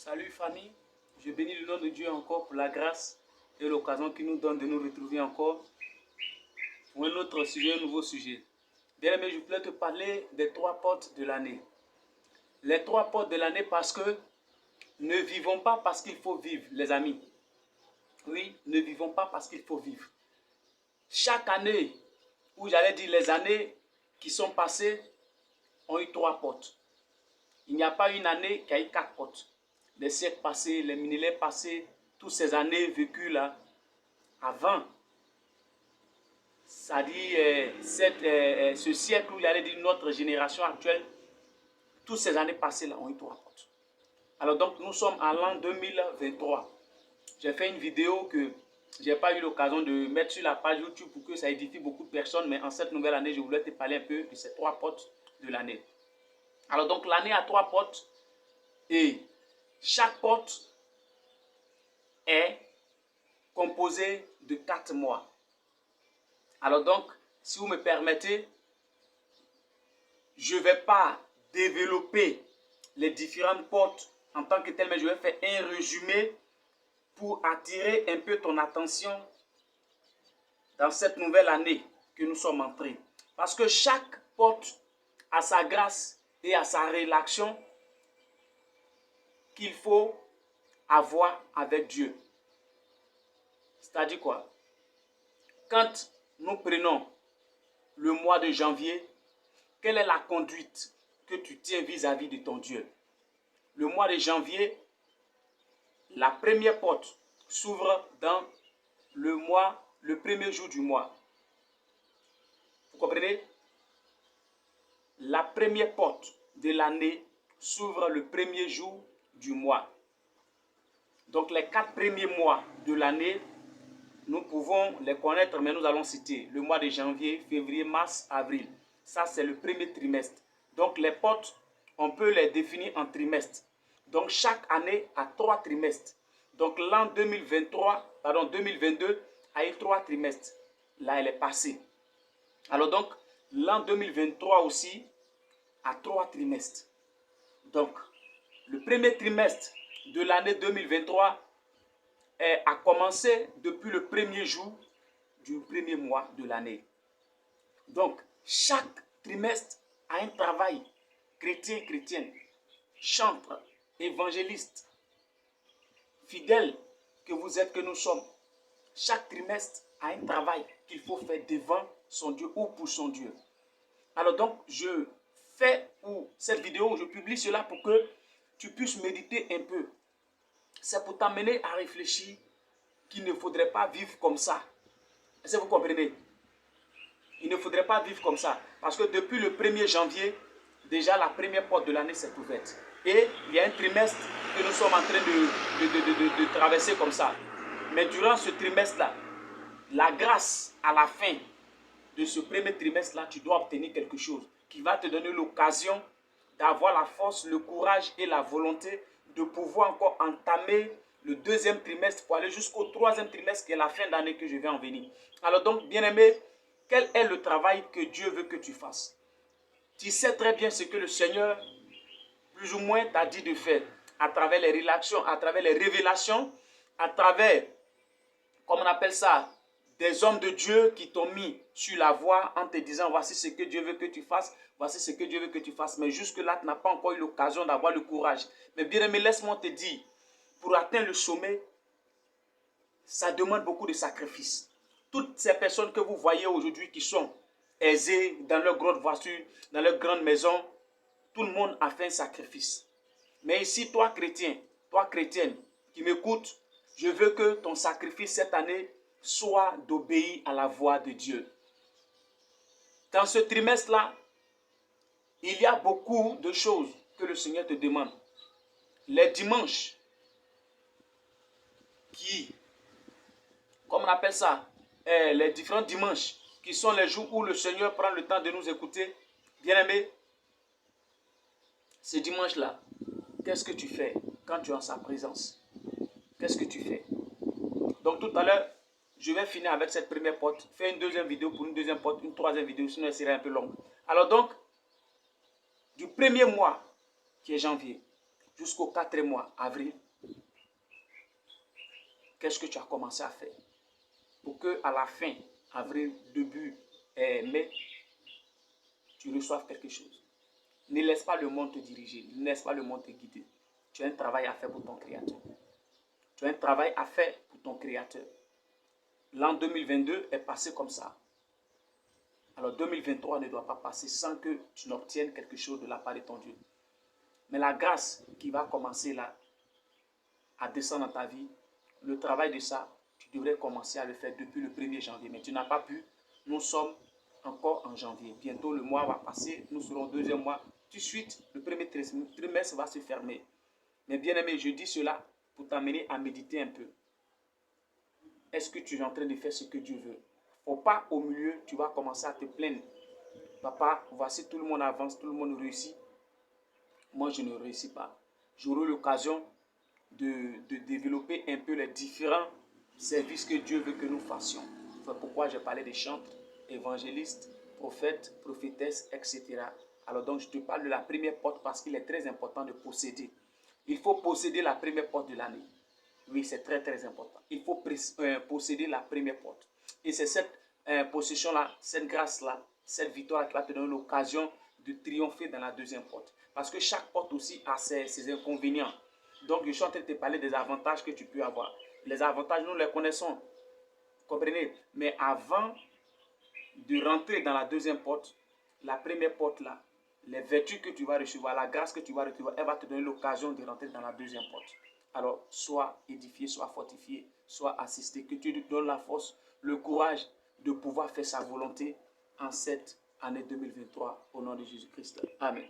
Salut famille, je bénis le nom de Dieu encore pour la grâce et l'occasion qu'il nous donne de nous retrouver encore pour un autre sujet, un nouveau sujet. Bien aimé, je voulais te parler des 3 portes de l'année. Les 3 portes de l'année parce que ne vivons pas parce qu'il faut vivre, les amis. Oui, ne vivons pas parce qu'il faut vivre. Chaque année, ou j'allais dire les années qui sont passées, ont eu 3 portes. Il n'y a pas une année qui a eu 4 portes. Les siècles passés, les millénaires passés, toutes ces années vécues là, avant, c'est-à-dire ce siècle où il allait dire notre génération actuelle, toutes ces années passées là ont eu 3 portes. Alors donc nous sommes en l'an 2023. J'ai fait une vidéo que je n'ai pas eu l'occasion de mettre sur la page YouTube pour que ça édifie beaucoup de personnes, mais en cette nouvelle année, je voulais te parler un peu de ces 3 portes de l'année. Alors donc l'année a 3 portes et chaque porte est composée de 4 mois. Alors donc, si vous me permettez, je ne vais pas développer les différentes portes en tant que tel, mais je vais faire un résumé pour attirer un peu ton attention dans cette nouvelle année que nous sommes entrés. Parce que chaque porte a sa grâce et a sa relation qu'il faut avoir avec Dieu. C'est-à-dire quoi? Quand nous prenons le mois de janvier, quelle est la conduite que tu tiens vis-à-vis de ton Dieu? Le mois de janvier, la première porte s'ouvre dans le premier jour du mois. Vous comprenez? La première porte de l'année s'ouvre le premier jour du mois. Donc les 4 premiers mois de l'année, nous pouvons les connaître, mais nous allons citer le mois de janvier, février, mars, avril. Ça, c'est le premier trimestre. Donc, les portes, on peut les définir en trimestres. Donc, chaque année a 3 trimestres. Donc, l'an 2022 a eu 3 trimestres. Là, elle est passée. Alors, donc, l'an 2023 aussi a 3 trimestres. Donc, le premier trimestre de l'année 2023 a commencé depuis le premier jour du premier mois de l'année. Donc, chaque trimestre a un travail chrétienne, chantre, évangéliste, fidèle que vous êtes, que nous sommes. Chaque trimestre a un travail qu'il faut faire devant son Dieu ou pour son Dieu. Alors donc, je fais pour cette vidéo, je publie cela pour que tu puisses méditer un peu. C'est pour t'amener à réfléchir qu'il ne faudrait pas vivre comme ça. Est-ce que vous comprenez? Il ne faudrait pas vivre comme ça. Parce que depuis le 1er janvier, déjà la première porte de l'année s'est ouverte. Et il y a un trimestre que nous sommes en train de traverser comme ça. Mais durant ce trimestre-là, la grâce à la fin de ce premier trimestre-là, tu dois obtenir quelque chose qui va te donner l'occasion d'avoir la force, le courage et la volonté de pouvoir encore entamer le deuxième trimestre pour aller jusqu'au troisième trimestre qui est la fin d'année que je vais en venir. Alors donc, bien-aimé, quel est le travail que Dieu veut que tu fasses? Tu sais très bien ce que le Seigneur, plus ou moins, t'a dit de faire à travers les relations, à travers les révélations, à travers, comme on appelle ça, des hommes de Dieu qui t'ont mis sur la voie en te disant voici ce que Dieu veut que tu fasses, voici ce que Dieu veut que tu fasses. Mais jusque-là, tu n'as pas encore eu l'occasion d'avoir le courage. Mais bien aimé, laisse-moi te dire, pour atteindre le sommet, ça demande beaucoup de sacrifices. Toutes ces personnes que vous voyez aujourd'hui qui sont aisées dans leur grande voiture, dans leur grande maison, tout le monde a fait un sacrifice. Mais ici, toi chrétien, toi chrétienne qui m'écoutes, je veux que ton sacrifice cette année soit d'obéir à la voix de Dieu. Dans ce trimestre-là, il y a beaucoup de choses que le Seigneur te demande. Les dimanches, comme on appelle ça, les différents dimanches, qui sont les jours où le Seigneur prend le temps de nous écouter, bien-aimé, ce dimanche-là, qu'est-ce que tu fais quand tu es en sa présence? Qu'est-ce que tu fais? Donc tout à l'heure, je vais finir avec cette première porte, faire une deuxième vidéo pour une deuxième porte, une troisième vidéo, sinon elle serait un peu longue. Alors donc, du premier mois, qui est janvier, jusqu'au 4e mois, avril, qu'est-ce que tu as commencé à faire pour qu'à la fin, avril, début mai, tu reçoives quelque chose. Ne laisse pas le monde te diriger, ne laisse pas le monde te guider. Tu as un travail à faire pour ton Créateur. Tu as un travail à faire pour ton Créateur. L'an 2022 est passé comme ça. Alors 2023 ne doit pas passer sans que tu n'obtiennes quelque chose de la part de ton Dieu. Mais la grâce qui va commencer là à descendre dans ta vie, le travail de ça, tu devrais commencer à le faire depuis le 1er janvier. Mais tu n'as pas pu. Nous sommes encore en janvier. Bientôt le mois va passer. Nous serons au 2e mois. Tout de suite, le premier trimestre va se fermer. Mais bien aimé, je dis cela pour t'amener à méditer un peu. Est-ce que tu es en train de faire ce que Dieu veut? Faut pas au milieu, tu vas commencer à te plaindre. Papa, voici tout le monde avance, tout le monde réussit. Moi, je ne réussis pas. J'aurai l'occasion de développer un peu les différents services que Dieu veut que nous fassions. C'est pourquoi j'ai parlé des chantres, évangélistes, prophètes, prophétesses, etc. Alors donc, je te parle de la première porte parce qu'il est très important de posséder. Il faut posséder la première porte de l'année. Oui, c'est très très important. Il faut posséder la première porte. Et c'est cette possession-là, cette grâce-là, cette victoire qui va te donner l'occasion de triompher dans la deuxième porte. Parce que chaque porte aussi a ses inconvénients. Donc, je suis en train de te parler des avantages que tu peux avoir. Les avantages, nous les connaissons. Comprenez? Mais avant de rentrer dans la deuxième porte, la première porte là, les vertus que tu vas recevoir, la grâce que tu vas recevoir, elle va te donner l'occasion de rentrer dans la deuxième porte. Alors, sois édifié, sois fortifié, sois assisté, que tu te donnes la force, le courage de pouvoir faire sa volonté en cette année 2023 au nom de Jésus-Christ. Amen.